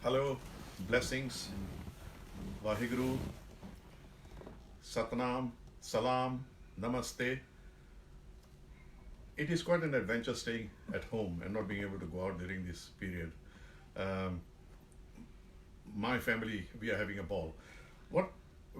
Hello, blessings, Vaheguru, Satnam, Salam, Namaste. It is quite an adventure staying at home and not being able to go out during this period. Um, my family, we are having a ball. What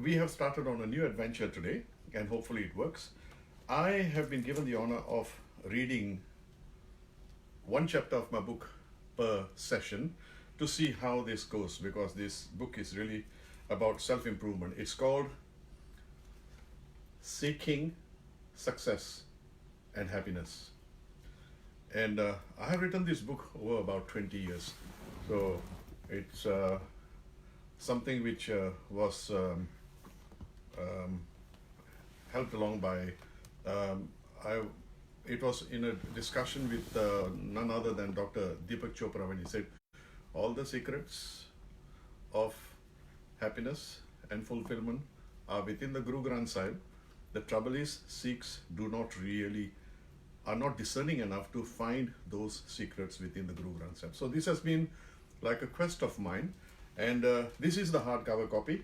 we have started on a new adventure today, and hopefully it works. I have been given the honor of reading one chapter of my book per session to see how this goes because this book is really about self improvement. It's called Seeking Success and Happiness. And I have written this book over about 20 years. So it's something which was um, helped along by um, I. It was in a discussion with none other than Dr. Deepak Chopra when he said, all the secrets of happiness and fulfillment are within the Guru Granth Sahib. The trouble is, Sikhs are not discerning enough to find those secrets within the Guru Granth Sahib. So this has been like a quest of mine, and this is the hardcover copy,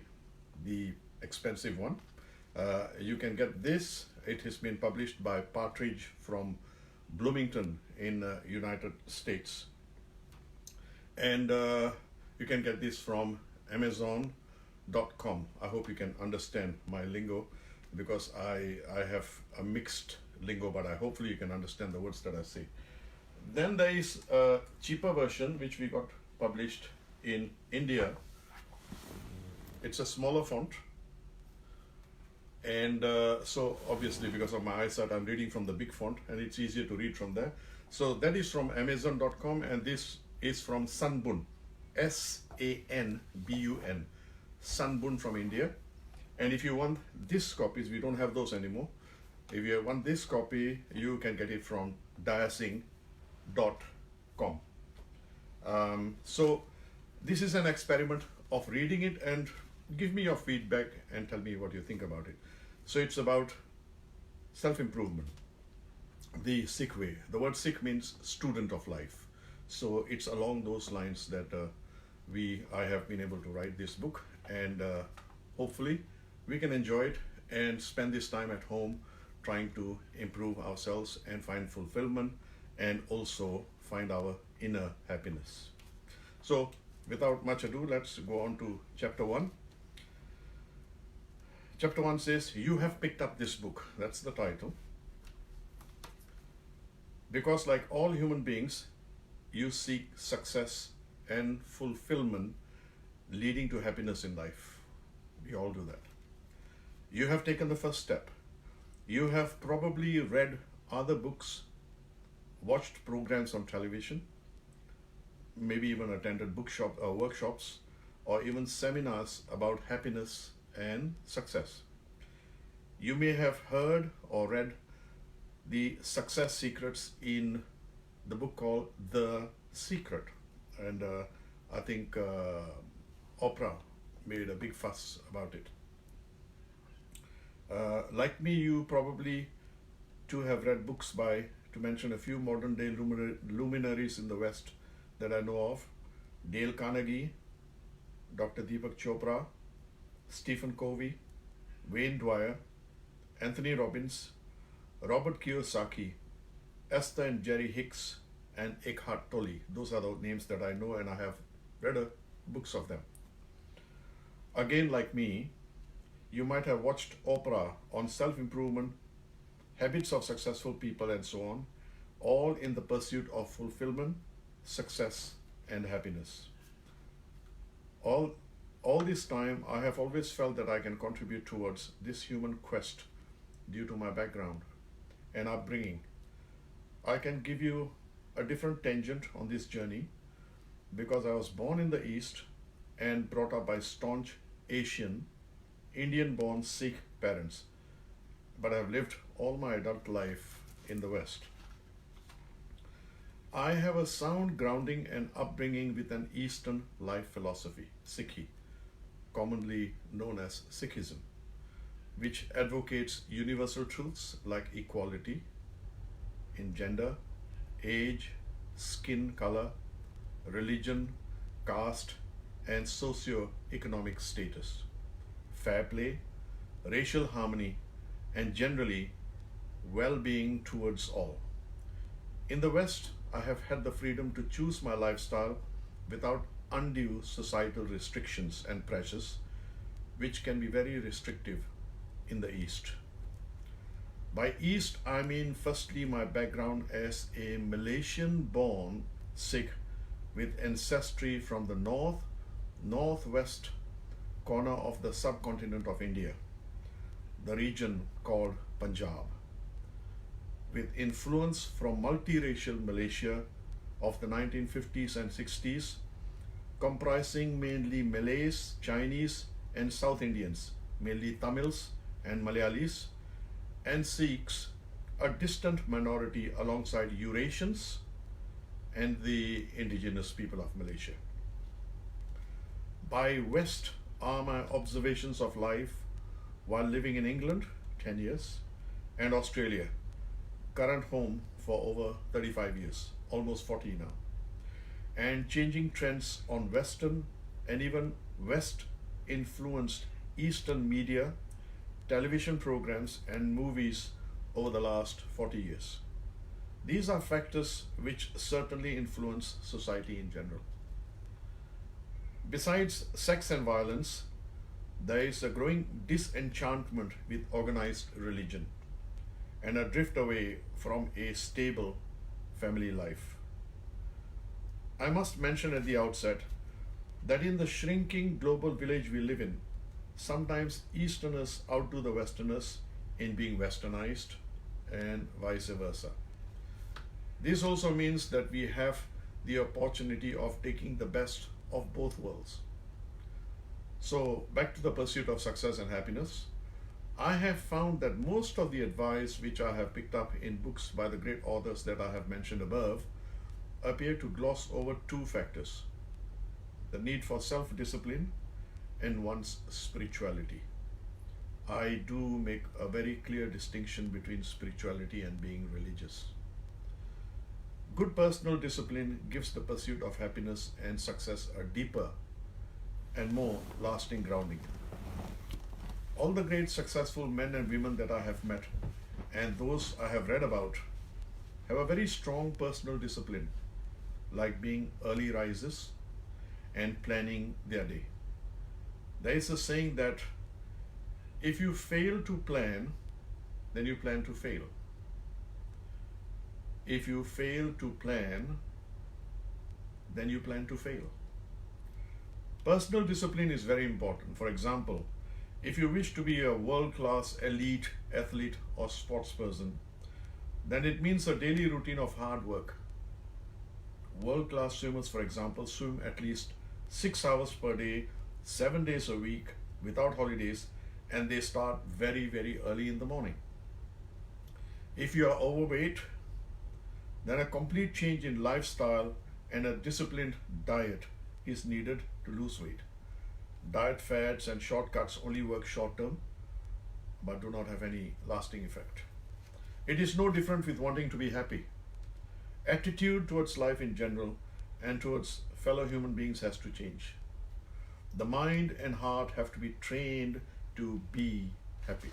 the expensive one. You can get this. It has been published by Partridge from Bloomington in United States. And you can get this from Amazon.com. I hope you can understand my lingo because I have a mixed lingo, but hopefully you can understand the words that I say. Then there is a cheaper version which we got published in India. It's a smaller font. And so obviously because of my eyesight, I'm reading from the big font and it's easier to read from there. So that is from Amazon.com, and this is from Sanbun, Sanbun, Sanbun from India. And if you want this copies, we don't have those anymore. If you want this copy, you can get it from dyasingh.com. So this is an experiment of reading it, and give me your feedback and tell me what you think about it. So it's about self-improvement, the Sikh way. The word Sikh means student of life. So it's along those lines that I have been able to write this book, and hopefully we can enjoy it and spend this time at home trying to improve ourselves and find fulfillment and also find our inner happiness. So without much ado, let's go on to chapter 1. Chapter 1 says, you have picked up this book. That's the title. Because like all human beings, you seek success and fulfillment leading to happiness in life. We all do that. You have taken the first step. You have probably read other books, watched programs on television, maybe even attended workshops, or even seminars about happiness and success. You may have heard or read the success secrets in the book called The Secret, and I think Oprah made a big fuss about it. Like me, you probably too have read books by, to mention a few modern day luminaries in the West that I know of: Dale Carnegie, Dr. Deepak Chopra, Stephen Covey, Wayne Dwyer, Anthony Robbins, Robert Kiyosaki, Esther and Jerry Hicks, and Eckhart Tolle. Those are the names that I know, and I have read books of them. Again, like me, you might have watched Oprah on self-improvement, habits of successful people, and so on, all in the pursuit of fulfillment, success, and happiness. All this time, I have always felt that I can contribute towards this human quest due to my background and upbringing. I can give you a different tangent on this journey because I was born in the East and brought up by staunch Asian, Indian-born Sikh parents, but I've lived all my adult life in the West. I have a sound grounding and upbringing with an Eastern life philosophy, Sikhi, commonly known as Sikhism, which advocates universal truths like equality in gender, age, skin color, religion, caste, and socio-economic status, fair play, racial harmony, and generally well-being towards all. In the West, I have had the freedom to choose my lifestyle without undue societal restrictions and pressures, which can be very restrictive in the East. By East, I mean firstly my background as a Malaysian-born Sikh with ancestry from the northwest corner of the subcontinent of India, the region called Punjab, with influence from multiracial Malaysia of the 1950s and 60s, comprising mainly Malays, Chinese, and South Indians, mainly Tamils and Malayalis, and Sikhs, a distant minority alongside Eurasians and the indigenous people of Malaysia. By West are my observations of life while living in England, 10 years, and Australia, current home for over 35 years, almost 40 now, and changing trends on Western and even West-influenced Eastern media, television programs, and movies over the last 40 years. These are factors which certainly influence society in general. Besides sex and violence, there is a growing disenchantment with organized religion and a drift away from a stable family life. I must mention at the outset that in the shrinking global village we live in, sometimes Easterners outdo the Westerners in being westernized and vice versa. This also means that we have the opportunity of taking the best of both worlds. So, back to the pursuit of success and happiness. I have found that most of the advice which I have picked up in books by the great authors that I have mentioned above appear to gloss over two factors: the need for self-discipline and one's spirituality. I do make a very clear distinction between spirituality and being religious. Good personal discipline gives the pursuit of happiness and success a deeper and more lasting grounding. All the great successful men and women that I have met and those I have read about have a very strong personal discipline, like being early risers and planning their day. There is a saying that if you fail to plan, then you plan to fail. If you fail to plan, then you plan to fail. Personal discipline is very important. For example, if you wish to be a world-class elite athlete or sports person, then it means a daily routine of hard work. World-class swimmers, for example, swim at least 6 hours per day, 7 days a week, without holidays, and they start very, very early in the morning. If you are overweight, then a complete change in lifestyle and a disciplined diet is needed to lose weight. Diet fads and shortcuts only work short term, but do not have any lasting effect. It is no different with wanting to be happy. Attitude towards life in general and towards fellow human beings has to change. The mind and heart have to be trained to be happy.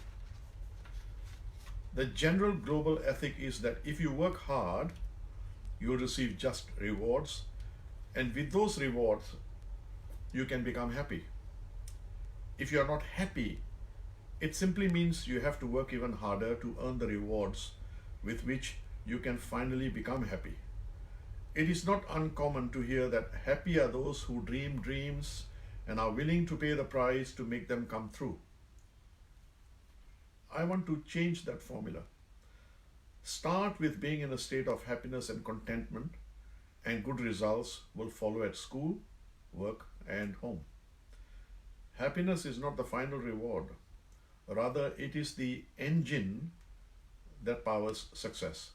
The general global ethic is that if you work hard, you will receive just rewards, and with those rewards, you can become happy. If you are not happy, it simply means you have to work even harder to earn the rewards with which you can finally become happy. It is not uncommon to hear that happy are those who dream dreams and are willing to pay the price to make them come true. I want to change that formula. Start with being in a state of happiness and contentment, and good results will follow at school, work, and home. Happiness is not the final reward. Rather, it is the engine that powers success,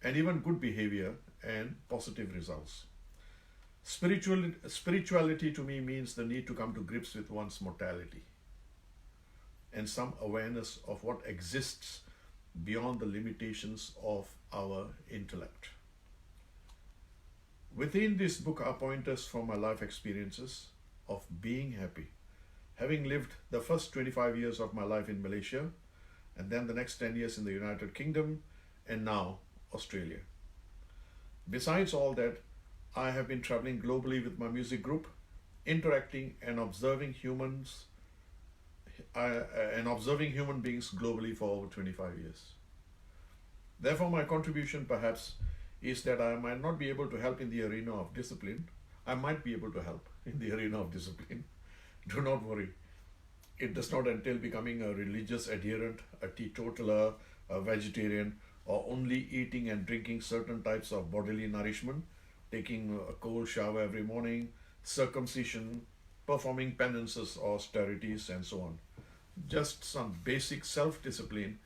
and even good behavior and positive results. Spirituality to me means the need to come to grips with one's mortality and some awareness of what exists beyond the limitations of our intellect. Within this book are pointers from my life experiences of being happy, having lived the first 25 years of my life in Malaysia, and then the next 10 years in the United Kingdom, and now Australia. Besides all that, I have been traveling globally with my music group, interacting and observing human beings globally for over 25 years. Therefore, my contribution perhaps is that I might not be able to help in the arena of discipline. I might be able to help in the arena of discipline. Do not worry. It does not entail becoming a religious adherent, a teetotaler, a vegetarian, or only eating and drinking certain types of bodily nourishment, taking a cold shower every morning, circumcision, performing penances or austerities, and so on. Just some basic self-discipline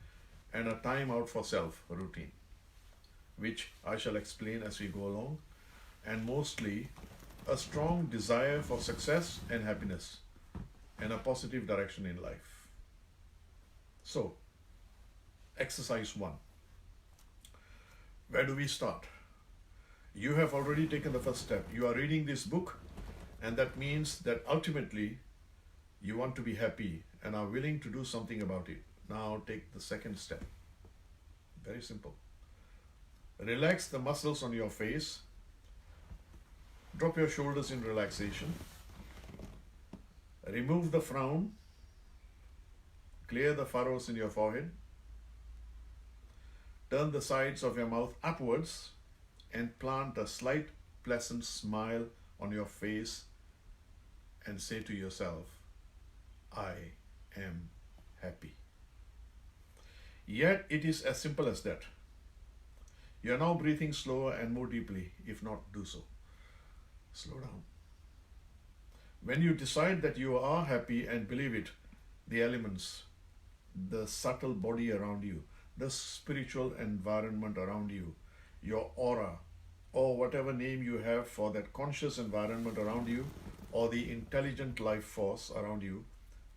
and a time out for self routine, which I shall explain as we go along, and mostly a strong desire for success and happiness and a positive direction in life. So, exercise 1. Where do we start? You have already taken the first step. You are reading this book, and that means that ultimately you want to be happy and are willing to do something about it. Now take the second step. Very simple. Relax the muscles on your face. Drop your shoulders in relaxation. Remove the frown. Clear the furrows in your forehead. Turn the sides of your mouth upwards and plant a slight pleasant smile on your face and say to yourself, I am happy. Yet it is as simple as that. You are now breathing slower and more deeply. If not, do so. Slow down. When you decide that you are happy and believe it, the elements, the subtle body around you, the spiritual environment around you, your aura, or whatever name you have for that conscious environment around you, or the intelligent life force around you,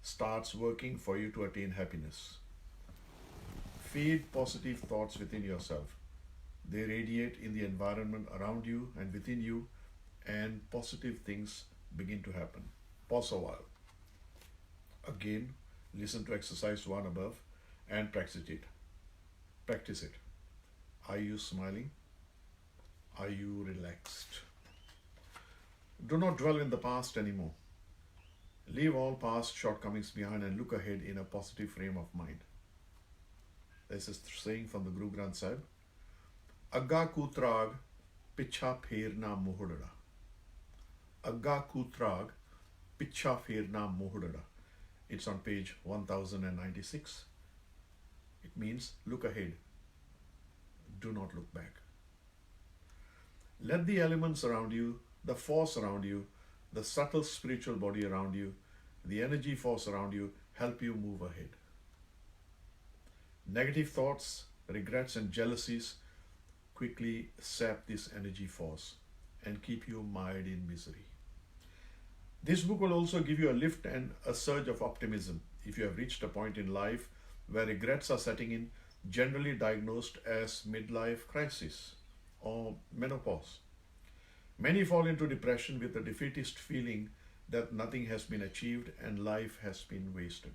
starts working for you to attain happiness. Feed positive thoughts within yourself. They radiate in the environment around you and within you, and positive things begin to happen. Pause a while. Again, listen to exercise 1 above and practice it. Practice it. Are you smiling? Are you relaxed? Do not dwell in the past anymore. Leave all past shortcomings behind and look ahead in a positive frame of mind. This is saying from the Guru Granth Sahib. Agga kutrag pichha pherna mohudada. Agga kutrag pichha pherna mohudada. It's on page 1096. It means look ahead. Do not look back. Let the elements around you, the force around you, the subtle spiritual body around you, the energy force around you help you move ahead. Negative thoughts, regrets, and jealousies quickly sap this energy force and keep you mired in misery. This book will also give you a lift and a surge of optimism if you have reached a point in life where regrets are setting in, generally diagnosed as midlife crisis or menopause. Many fall into depression with a defeatist feeling that nothing has been achieved and life has been wasted.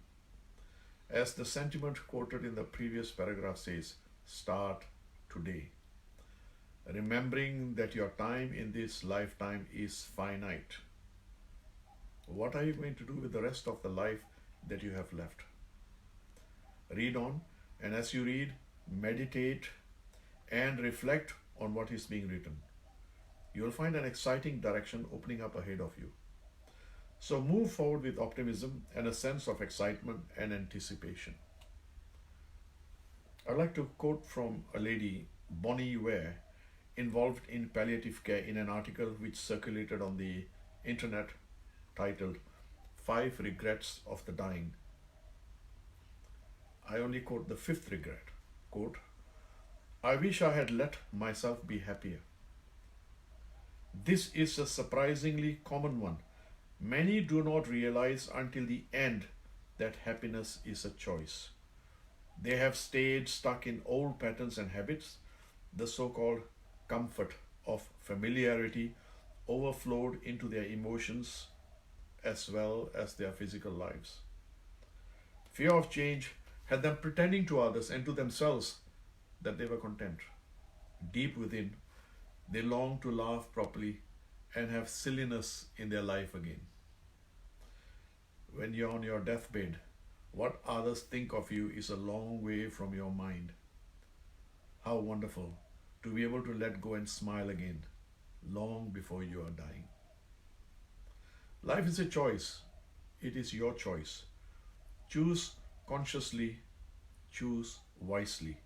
As the sentiment quoted in the previous paragraph says, start today. Remembering that your time in this lifetime is finite. What are you going to do with the rest of the life that you have left? Read on, and as you read, meditate and reflect on what is being written. You will find an exciting direction opening up ahead of you. So move forward with optimism and a sense of excitement and anticipation. I'd like to quote from a lady, Bonnie Ware, involved in palliative care, in an article which circulated on the internet titled 5 Regrets of the Dying. I only quote the 5th regret. Quote, I wish I had let myself be happier. This is a surprisingly common one. Many do not realize until the end that happiness is a choice. They have stayed stuck in old patterns and habits. The so-called comfort of familiarity overflowed into their emotions as well as their physical lives. Fear of change had them pretending to others and to themselves that they were content. Deep within, they longed to laugh properly and have silliness in their life again. When you're on your deathbed, what others think of you is a long way from your mind. How wonderful to be able to let go and smile again, long before you are dying. Life is a choice. It is your choice. Choose consciously, choose wisely,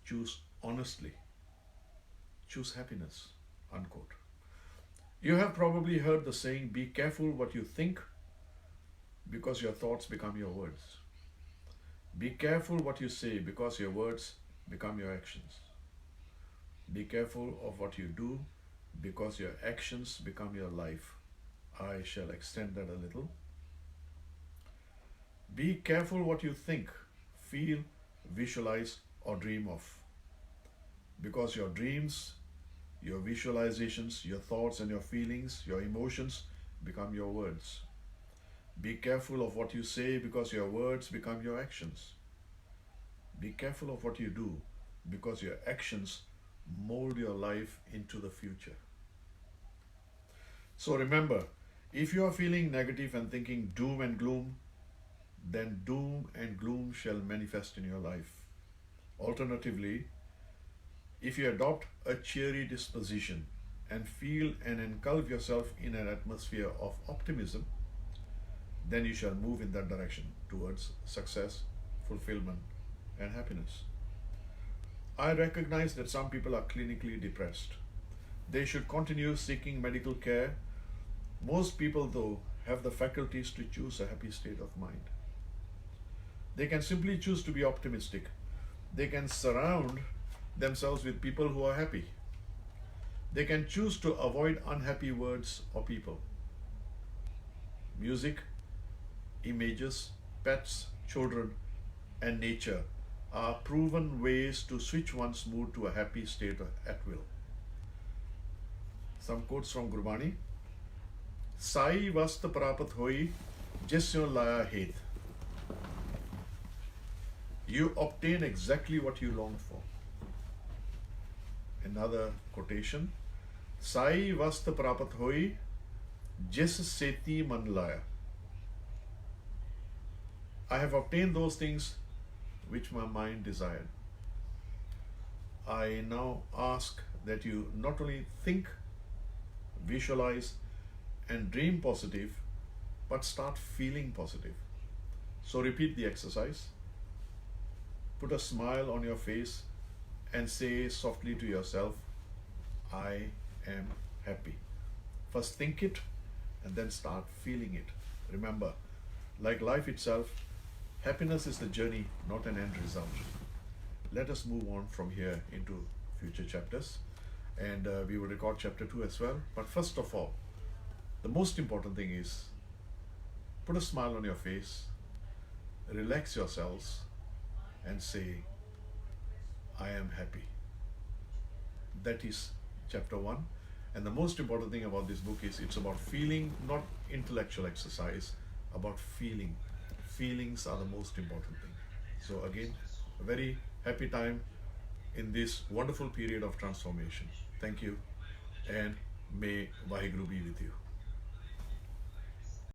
choose honestly, choose happiness, unquote. You have probably heard the saying, be careful what you think, because your thoughts become your words. Be careful what you say, because your words become your actions. Be careful of what you do, because your actions become your life. I shall extend that a little. Be careful what you think, feel, visualize, or dream of, because your dreams, your visualizations, your thoughts and your feelings, your emotions become your words. Be careful of what you say, because your words become your actions. Be careful of what you do, because your actions mold your life into the future. So remember, if you are feeling negative and thinking doom and gloom, then doom and gloom shall manifest in your life. Alternatively, if you adopt a cheery disposition and feel and engulf yourself in an atmosphere of optimism, then you shall move in that direction towards success, fulfillment, and happiness. I recognize that some people are clinically depressed. They should continue seeking medical care. Most people, though, have the faculties to choose a happy state of mind. They can simply choose to be optimistic. They can surround themselves with people who are happy. They can choose to avoid unhappy words or people. Music, images, pets, children, and nature are proven ways to switch one's mood to a happy state at will. Some quotes from Gurbani. Sai vast prapat hoi jisyon laya het. You obtain exactly what you longed for. Another quotation. Sai vast prapat hoi jis seti man laya. I have obtained those things which my mind desired. I now ask that you not only think, visualize, and dream positive, but start feeling positive. So repeat the exercise. Put a smile on your face and say softly to yourself, I am happy. First think it and then start feeling it. Remember, like life itself, happiness is the journey, not an end result. Let us move on from here into future chapters, and we will record chapter 2 as well. But first of all, the most important thing is put a smile on your face, relax yourselves, and say, I am happy. That is chapter 1. And the most important thing about this book is it's about feeling, not intellectual exercise, about feeling. Feelings are the most important thing. So again, a very happy time in this wonderful period of transformation. Thank you, and may Vaheguru be with you.